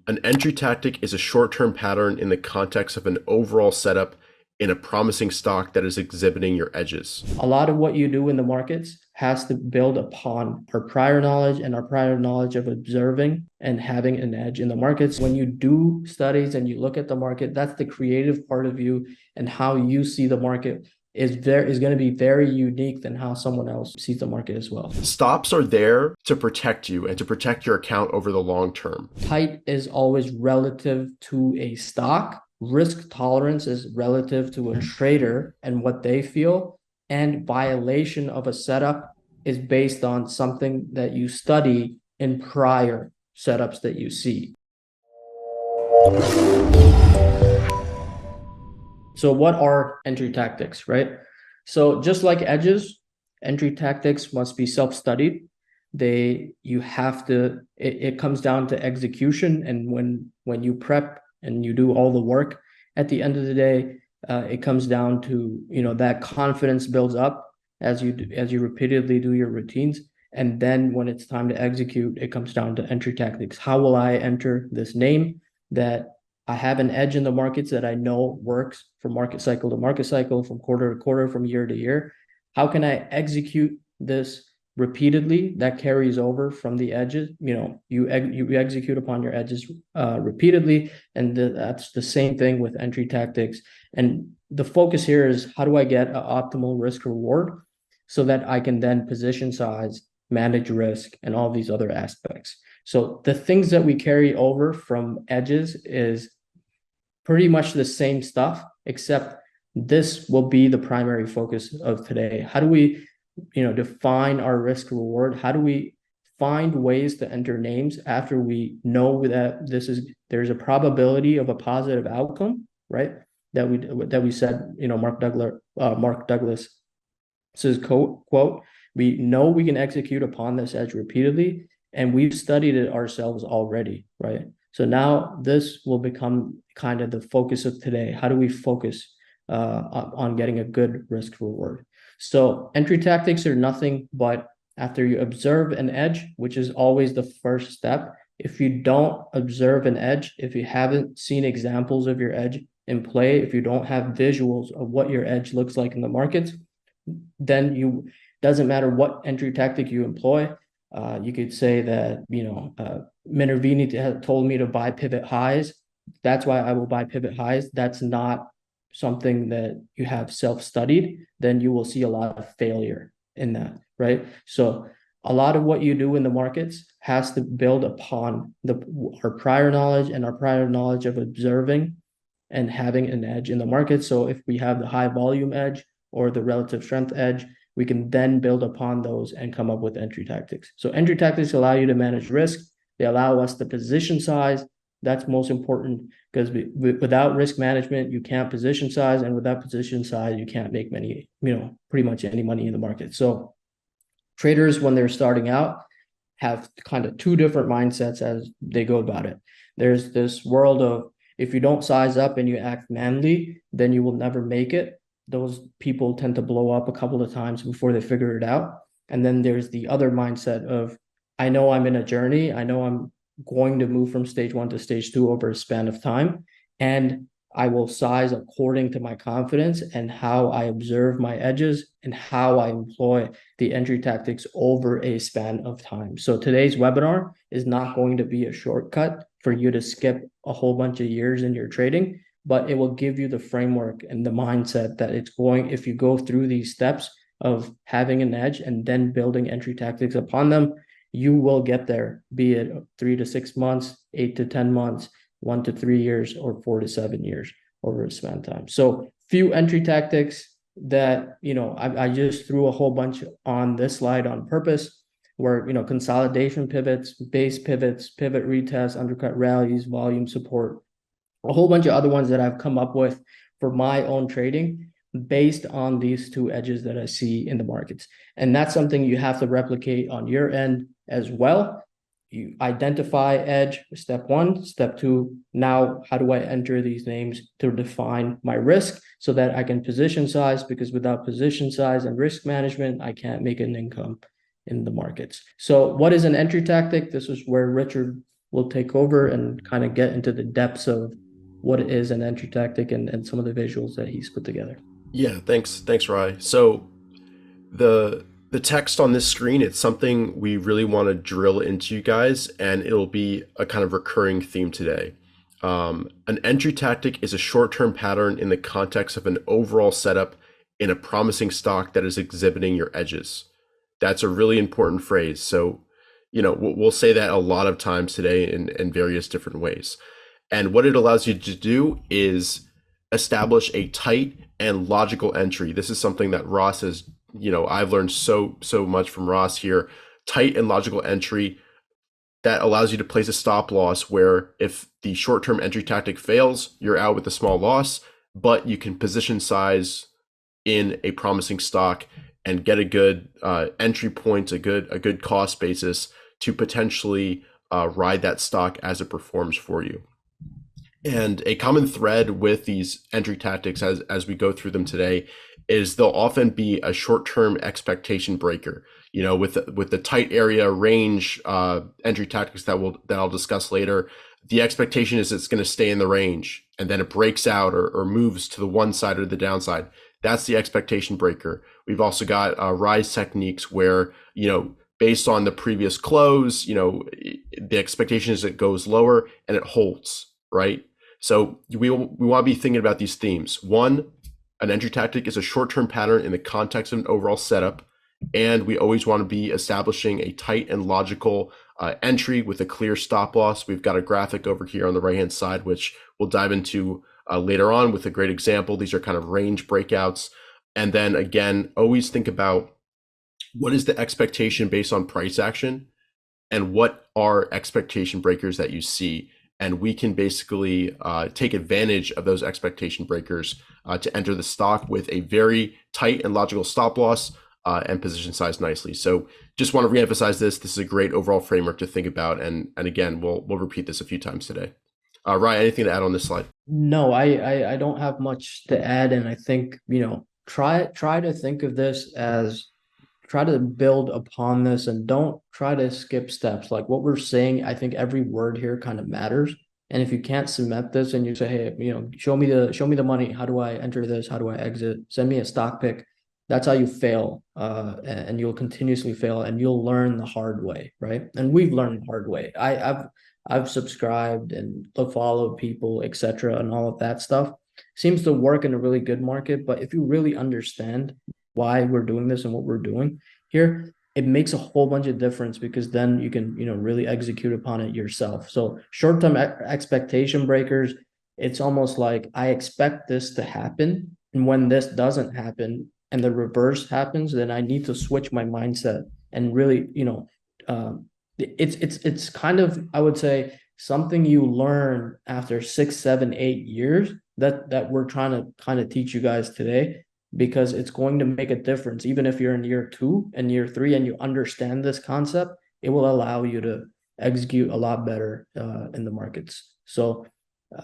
An entry tactic is a short-term pattern in the context of an overall setup in a promising stock that is exhibiting your edges. A lot of what you do in the markets has to build upon our prior knowledge and our prior knowledge of observing and having an edge in the markets. When you do studies and you look at the market, that's the creative part of you, and how you see the market is going to be very unique than how someone else sees the market as well. Stops are there to protect you and to protect your account over the long term. Tight is always relative to a stock. Risk tolerance is relative to a trader and what they feel. And violation of a setup is based on something that you study in prior setups that you see. So what are entry tactics, right? So just like edges, entry tactics must be self-studied. It comes down to execution. And when you prep and you do all the work, at the end of the day, it comes down to, that confidence builds up as you repeatedly do your routines. And then when it's time to execute, it comes down to entry tactics. How will I enter this name that I have an edge in the markets that I know works from market cycle to market cycle, from quarter to quarter, from year to year? How can I execute this repeatedly that carries over from the edges? You execute upon your edges repeatedly, and that's the same thing with entry tactics. And the focus here is, how do I get an optimal risk reward so that I can then position size, manage risk, and all these other aspects. So the things that we carry over from edges is pretty much the same stuff, except this will be the primary focus of today. How do we define our risk reward? How do we find ways to enter names after we know that there's a probability of a positive outcome, right? That we said, Mark Douglas says quote, we know we can execute upon this edge repeatedly, and we've studied it ourselves already, right? So now this will become kind of the focus of today. How do we focus on getting a good risk reward? So entry tactics are nothing but after you observe an edge, which is always the first step. If you don't observe an edge, if you haven't seen examples of your edge in play, if you don't have visuals of what your edge looks like in the markets, then doesn't matter what entry tactic you employ. You could say that, Minervini told me to buy pivot highs. That's why I will buy pivot highs. That's not something that you have self-studied. Then you will see a lot of failure in that, right? So a lot of what you do in the markets has to build upon our prior knowledge and our prior knowledge of observing and having an edge in the market. So if we have the high volume edge or the relative strength edge, we can then build upon those and come up with entry tactics. So entry tactics allow you to manage risk. They allow us to position size. That's most important, because without risk management, you can't position size, and without position size, you can't make pretty much any money in the market. So traders, when they're starting out, have kind of two different mindsets as they go about it. There's this world of, if you don't size up and you act manly, then you will never make it. Those people tend to blow up a couple of times before they figure it out. And then there's the other mindset of, I know I'm in a journey. I know I'm going to move from stage 1 to stage 2 over a span of time, and I will size according to my confidence and how I observe my edges and how I employ the entry tactics over a span of time. So today's webinar is not going to be a shortcut for you to skip a whole bunch of years in your trading, but it will give you the framework and the mindset that if you go through these steps of having an edge and then building entry tactics upon them, you will get there, be it 3 to 6 months, 8 to 10 months, 1 to 3 years, or 4 to 7 years over a span of time. So few entry tactics that, I just threw a whole bunch on this slide on purpose, where, consolidation pivots, base pivots, pivot retest, undercut rallies, volume support, a whole bunch of other ones that I've come up with for my own trading based on these two edges that I see in the markets. And that's something you have to replicate on your end as well. You identify edge, step 1. Step 2, now how do I enter these names to define my risk so that I can position size, because without position size and risk management, I can't make an income in the markets. So what is an entry tactic? This is where Richard will take over and kind of get into the depths of what it is an entry tactic and some of the visuals that he's put together. Yeah, thanks, Rye. So the text on this screen, it's something we really want to drill into you guys, and it'll be a kind of recurring theme today. An entry tactic is a short-term pattern in the context of an overall setup in a promising stock that is exhibiting your edges. That's a really important phrase. So, we'll say that a lot of times today in various different ways. And what it allows you to do is establish a tight and logical entry. This is something that Ross has, I've learned so much from Ross here. Tight and logical entry that allows you to place a stop loss where if the short-term entry tactic fails, you're out with a small loss, but you can position size in a promising stock and get a good entry point, a good cost basis to potentially ride that stock as it performs for you. And a common thread with these entry tactics as we go through them today is they'll often be a short-term expectation breaker. With the tight area range entry tactics that I'll discuss later, the expectation is it's going to stay in the range, and then it breaks out or moves to the one side or the downside. That's the expectation breaker. We've also got rise techniques where, based on the previous close, the expectation is it goes lower and it holds, right? So we want to be thinking about these themes. One, an entry tactic is a short-term pattern in the context of an overall setup, and we always want to be establishing a tight and logical entry with a clear stop loss. We've got a graphic over here on the right-hand side, which we'll dive into later on with a great example. These are kind of range breakouts. And then again, always think about what is the expectation based on price action and what are expectation breakers that you see. And we can basically take advantage of those expectation breakers to enter the stock with a very tight and logical stop loss and position size nicely. So just want to reemphasize this. This is a great overall framework to think about. And again, we'll repeat this a few times today. Ryan, anything to add on this slide? No, I don't have much to add, and I think, try to think of this as try to build upon this and don't try to skip steps. Like what we're saying, I think every word here kind of matters. And if you can't cement this and you say, hey, show me the money. How do I enter this? How do I exit? Send me a stock pick. That's how you fail. And you'll continuously fail and you'll learn the hard way, right? And we've learned the hard way. I've subscribed and followed people, etc., and all of that stuff. Seems to work in a really good market, but if you really understand why we're doing this and what we're doing here, it makes a whole bunch of difference because then you can, really execute upon it yourself. So short-term expectation breakers, it's almost like I expect this to happen. And when this doesn't happen and the reverse happens, then I need to switch my mindset and really, it's kind of, I would say, something you learn after 6, 7, 8 years that we're trying to kind of teach you guys today, because it's going to make a difference. Even if you're in year 2 and year 3 and you understand this concept, it will allow you to execute a lot better in the markets. So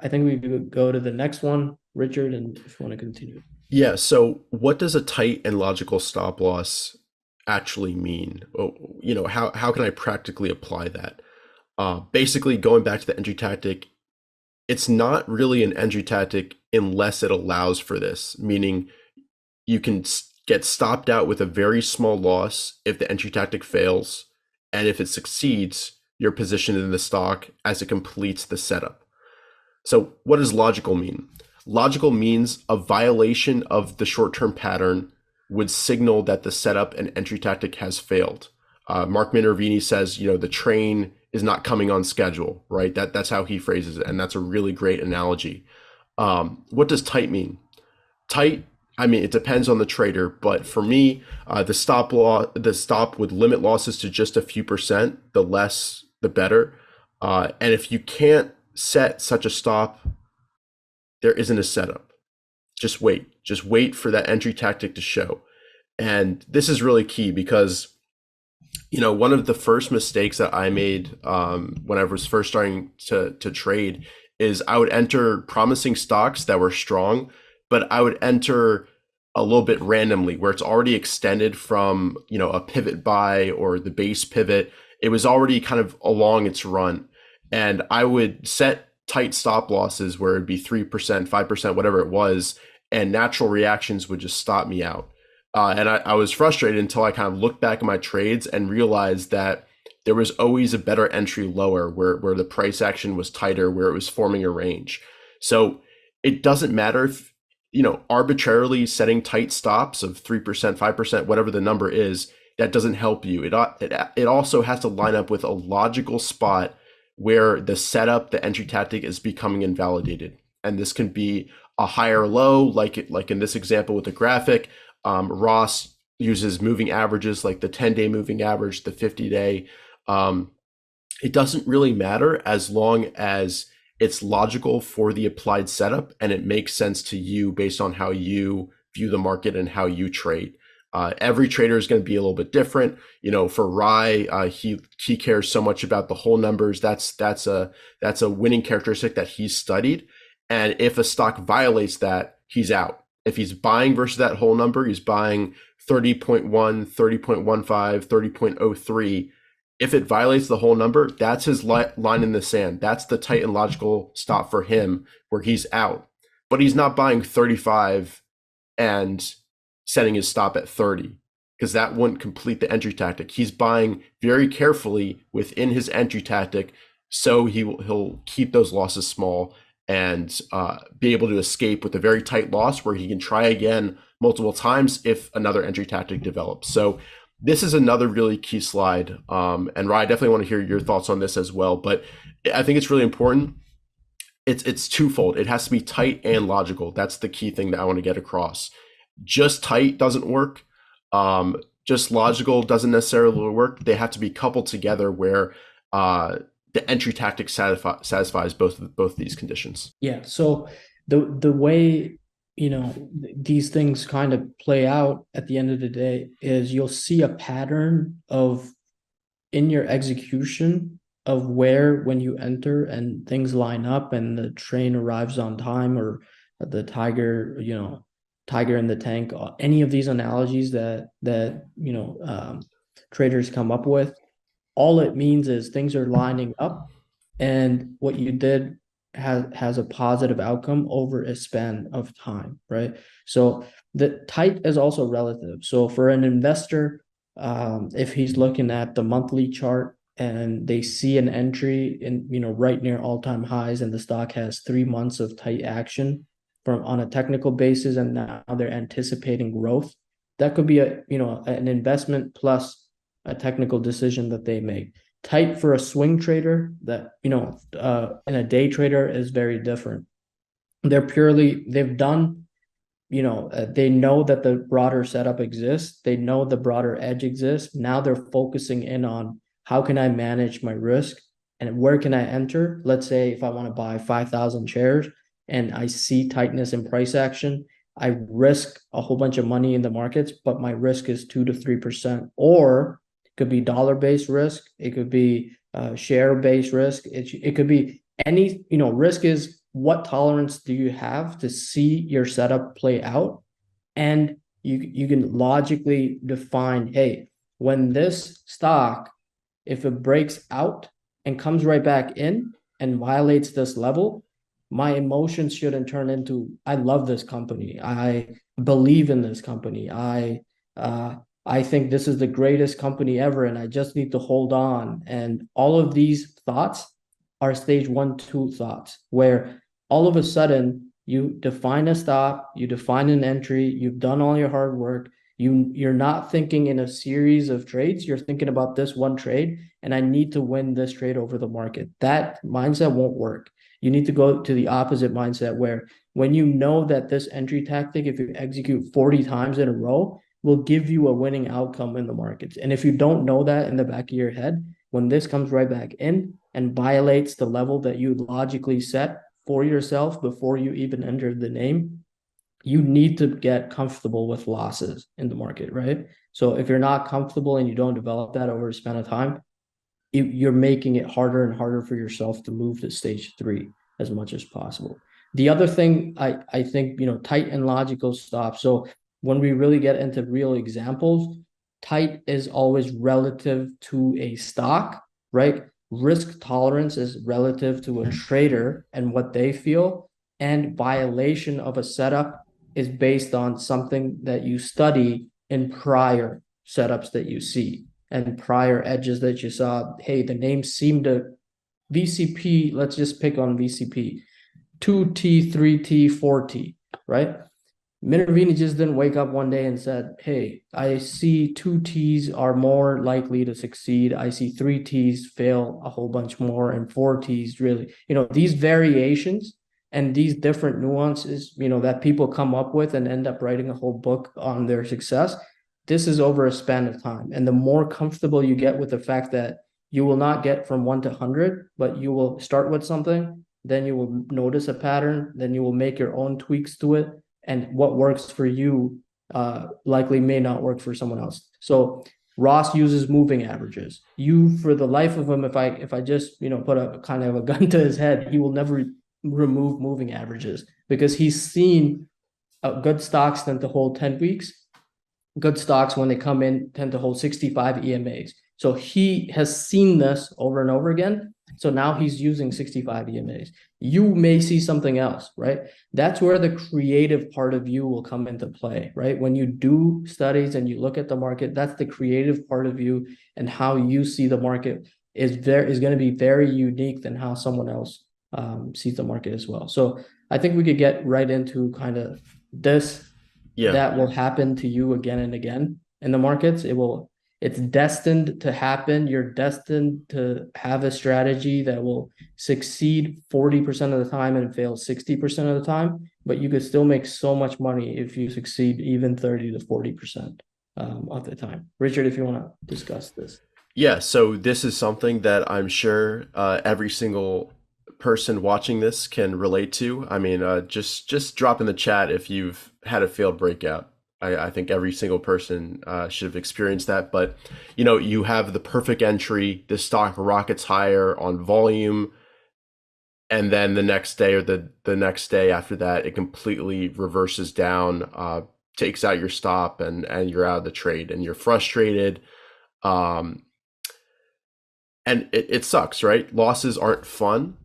I think we could go to the next one, Richard, and if you want to continue. Yeah. So what does a tight and logical stop loss actually mean? How can I practically apply that? Basically, going back to the entry tactic, it's not really an entry tactic unless it allows for this, meaning you can get stopped out with a very small loss if the entry tactic fails, and if it succeeds, you're positioned in the stock as it completes the setup. So what does logical mean? Logical means a violation of the short-term pattern would signal that the setup and entry tactic has failed. Mark Minervini says, the train is not coming on schedule, right? That's how he phrases it, and that's a really great analogy. What does tight mean? Tight, I mean, it depends on the trader, but for me, the stop would limit losses to just a few percent. The less, the better. And if you can't set such a stop, there isn't a setup. Just wait. Just wait for that entry tactic to show. And this is really key because, one of the first mistakes that I made when I was first starting to trade is I would enter promising stocks that were strong, but I would enter a little bit randomly where it's already extended from, a pivot buy or the base pivot. It was already kind of along its run. and I would set tight stop losses where it'd be 3%, 5%, whatever it was, and natural reactions would just stop me out. And I was frustrated until I kind of looked back at my trades and realized that there was always a better entry lower where the price action was tighter, where it was forming a range. So it doesn't matter if, arbitrarily setting tight stops of 3%, 5%, whatever the number is, that doesn't help you. It also has to line up with a logical spot where the setup, the entry tactic is becoming invalidated. And this can be a higher low, like in this example with the graphic. Ross uses moving averages like the 10-day moving average, the 50-day. It doesn't really matter as long as it's logical for the applied setup and it makes sense to you based on how you view the market and how you trade. Every trader is going to be a little bit different. For Rye, he cares so much about the whole numbers. That's a winning characteristic that he's studied. And if a stock violates that, he's out. If he's buying versus that whole number, he's buying 30.1, 30.15, 30.03. If it violates the whole number, that's his line in the sand. That's the tight and logical stop for him where he's out. But he's not buying 35 and setting his stop at 30 because that wouldn't complete the entry tactic. He's buying very carefully within his entry tactic, so he'll keep those losses small and be able to escape with a very tight loss where he can try again multiple times if another entry tactic develops. So this is another really key slide. And Ryan, I definitely want to hear your thoughts on this as well. But I think it's really important. It's twofold. It has to be tight and logical. That's the key thing that I want to get across. Just tight doesn't work. Just logical doesn't necessarily work. They have to be coupled together where the entry tactic satisfies both these conditions. Yeah. So the way these things kind of play out at the end of the day is you'll see a pattern of in your execution of where when you enter and things line up and the train arrives on time, or the tiger in the tank, any of these analogies that traders come up with, all it means is things are lining up and what you did has a positive outcome over a span of time, right? So the tight is also relative. So for an investor, if he's looking at the monthly chart and they see an entry in right near all-time highs and the stock has 3 months of tight action from on a technical basis, and now they're anticipating growth, that could be an investment plus a technical decision that they make. Tight for a swing trader that and a day trader is very different. They've done, they know that the broader setup exists, they know the broader edge exists. Now they're focusing in on how can I manage my risk and where can I enter. Let's say if I want to buy 5,000 shares and I see tightness in price action, I risk a whole bunch of money in the markets, but my risk is 2 to 3%. Or it could be dollar-based risk. It could be share-based risk. It could be any, risk is what tolerance do you have to see your setup play out? And you can logically define, hey, when this stock, if it breaks out and comes right back in and violates this level, my emotions shouldn't turn into, I love this company, I believe in this company, I think this is the greatest company ever and I just need to hold on. And all of these thoughts are stage 1, 2 thoughts, where all of a sudden you define a stop, you define an entry, you've done all your hard work. You're not thinking in a series of trades. You're thinking about this one trade, and I need to win this trade over the market. That mindset won't work. You need to go to the opposite mindset, where when you know that this entry tactic, if you execute 40 times in a row, will give you a winning outcome in the markets. And if you don't know that in the back of your head, when this comes right back in and violates the level that you logically set for yourself before you even entered the name, you need to get comfortable with losses in the market, right? So if you're not comfortable and you don't develop that over a span of time, you're making it harder and harder for yourself to move to stage 3 as much as possible. The other thing I think, tight and logical stop. So when we really get into real examples, tight is always relative to a stock, right? risk tolerance is relative to a trader and what they feel, and violation of a setup is based on something that you study in prior setups that you see and prior edges that you saw. Hey, the names seem to VCP, let's just pick on VCP, 2T, 3T, 4T, right? Minervini just didn't wake up one day and said, hey, I see 2Ts are more likely to succeed. I see 3Ts fail a whole bunch more, and 4Ts really, these variations and these different nuances, that people come up with and end up writing a whole book on their success. This is over a span of time. And the more comfortable you get with the fact that you will not get from 1 to 100, but you will start with something, then you will notice a pattern, then you will make your own tweaks to it, and what works for you likely may not work for someone else. So Ross uses moving averages. You, for the life of him, if I just put a kind of a gun to his head, he will never remove moving averages because he's seen good stocks tend to hold 10 weeks. Good stocks, when they come in, tend to hold 65 EMAs. So he has seen this over and over again. So now he's using 65 EMAs. You may see something else, right? That's where the creative part of you will come into play, right? When you do studies and you look at the market, that's the creative part of you, and how you see the market is going to be very unique than how someone else sees the market as well. So I think we could get right into kind of this Yeah. that will happen to you again and again in the markets. It's destined to happen. You're destined to have a strategy that will succeed 40% of the time and fail 60% of the time, but you could still make so much money if you succeed even 30 to 40% of the time. Richard, if you want to discuss this. Yeah, so this is something that I'm sure every single person watching this can relate to. I mean, just drop in the chat if you've had a failed breakout. I think every single person should have experienced that. But you have the perfect entry, the stock rockets higher on volume, and then the next day or the next day after that, it completely reverses down, takes out your stop, and you're out of the trade, and you're frustrated. Um, and it sucks, right? Losses aren't fun,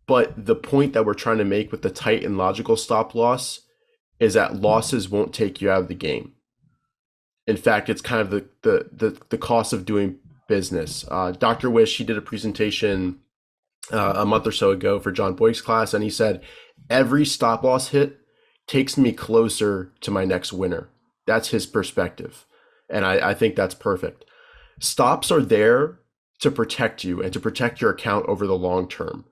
but the point that we're trying to make with the tight and logical stop loss is that losses won't take you out of the game. In fact, it's kind of the cost of doing business. Dr. Wish, he did a presentation a month or so ago for John Boyke's class, and he said, every stop loss hit takes me closer to my next winner. That's his perspective. And I think that's perfect. Stops are there to protect you and to protect your account over the long term.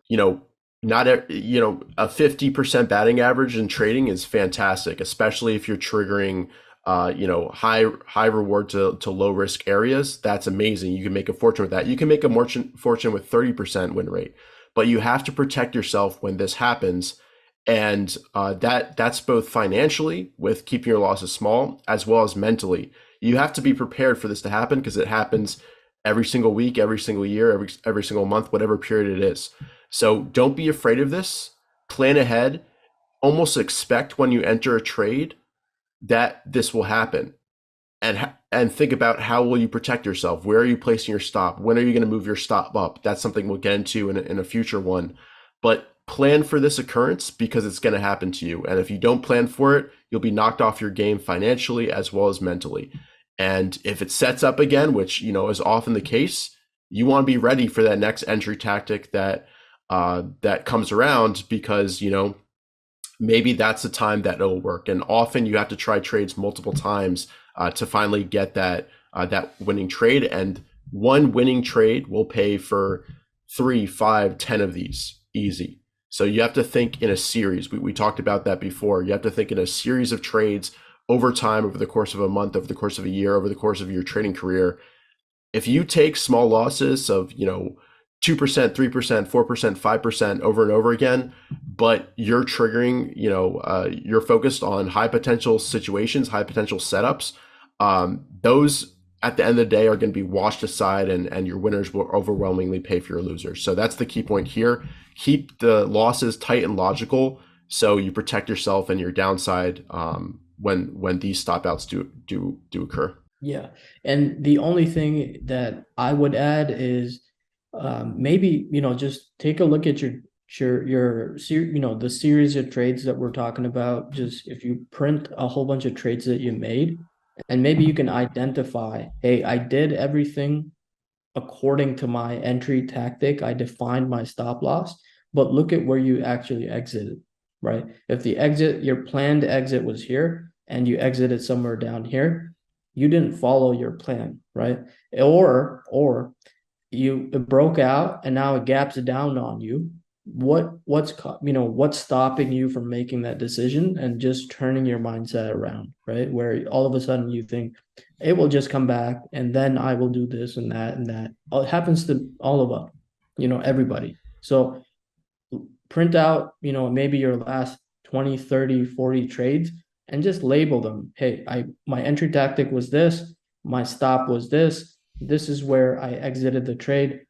Not a 50% batting average in trading is fantastic, especially if you're triggering high reward to low risk areas. That's amazing. You can make a fortune with that. You can make a fortune with 30% win rate, but you have to protect yourself when this happens. And that's both financially with keeping your losses small, as well as mentally. You have to be prepared for this to happen because it happens every single week, every single year, every single month, whatever period it is. So don't be afraid of this. Plan ahead. Almost expect when you enter a trade that this will happen, and think about how will you protect yourself. Where are you placing your stop? When are you going to move your stop up? That's something we'll get into in a future one. But plan for this occurrence because it's going to happen to you. And if you don't plan for it, you'll be knocked off your game financially as well as mentally. And if it sets up again, which is often the case, you want to be ready for that next entry tactic that comes around, because maybe that's the time that it'll work. And often you have to try trades multiple times to finally get that winning trade. And one winning trade will pay for 3, 5, 10 of these easy. So you have to think in a series. We talked about that before. You have to think in a series of trades over time, over the course of a month, over the course of a year, over the course of your trading career. If you take small losses of 2%, 3%, 4%, 5% over and over again, but you're triggering, you're focused on high potential situations, high potential setups, those at the end of the day are going to be washed aside, and your winners will overwhelmingly pay for your losers. So that's the key point here. Keep the losses tight and logical so you protect yourself and your downside when these stop outs do occur. Yeah. And the only thing that I would add is maybe, just take a look at the series of trades that we're talking about. Just if you print a whole bunch of trades that you made, and maybe you can identify, hey, I did everything according to my entry tactic. I defined my stop loss, but look at where you actually exited, right? If your planned exit was here and you exited somewhere down here, you didn't follow your plan, right? Or it broke out and now it gaps down on you. What's stopping you from making that decision and just turning your mindset around, right? Where all of a sudden you think it will just come back and then I will do this and that and that. It happens to all of us, everybody. So print out, maybe your last 20, 30, 40 trades and just label them. Hey, my entry tactic was this, my stop was this. This is where I exited the trade.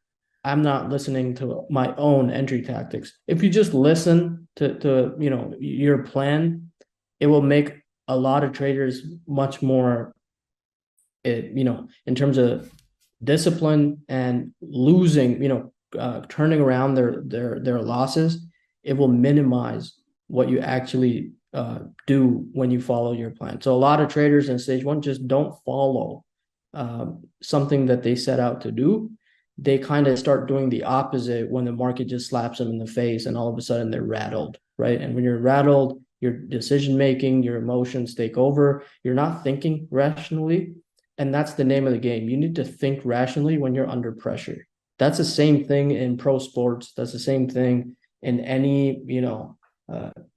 I'm not listening to my own entry tactics. If you just listen to your plan, it will make a lot of traders much more, in terms of discipline and losing, turning around their losses. It will minimize what you actually do when you follow your plan. So a lot of traders in stage one just don't follow something that they set out to do. They kind of start doing the opposite when the market just slaps them in the face and all of a sudden they're rattled, right? And when you're rattled, your decision making, your emotions take over. You're not thinking rationally. And that's the name of the game. You need to think rationally when you're under pressure. That's the same thing in pro sports. That's the same thing in any,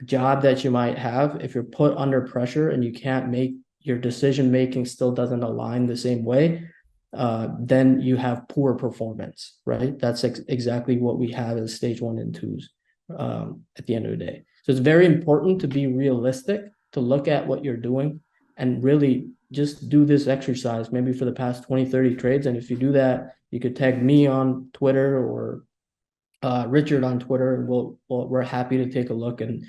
job that you might have. If you're put under pressure and you can't make your decision making still doesn't align the same way, then you have poor performance, right? That's exactly what we have as stage one and twos at the end of the day. So it's very important to be realistic, to look at what you're doing and really just do this exercise maybe for the past 20, 30 trades. And if you do that, you could tag me on Twitter or Richard on Twitter, and we're happy to take a look and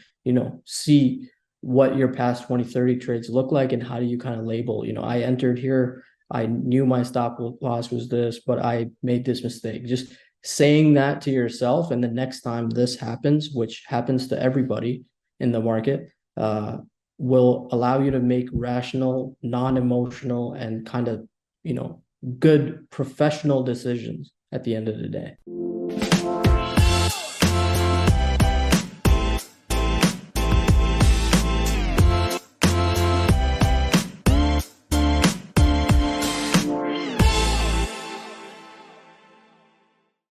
see what your past 20, 30 trades look like and how do you kind of label. I entered here, I knew my stop loss was this, but I made this mistake. Just saying that to yourself, and the next time this happens, which happens to everybody in the market, will allow you to make rational, non-emotional, and kind of good professional decisions at the end of the day.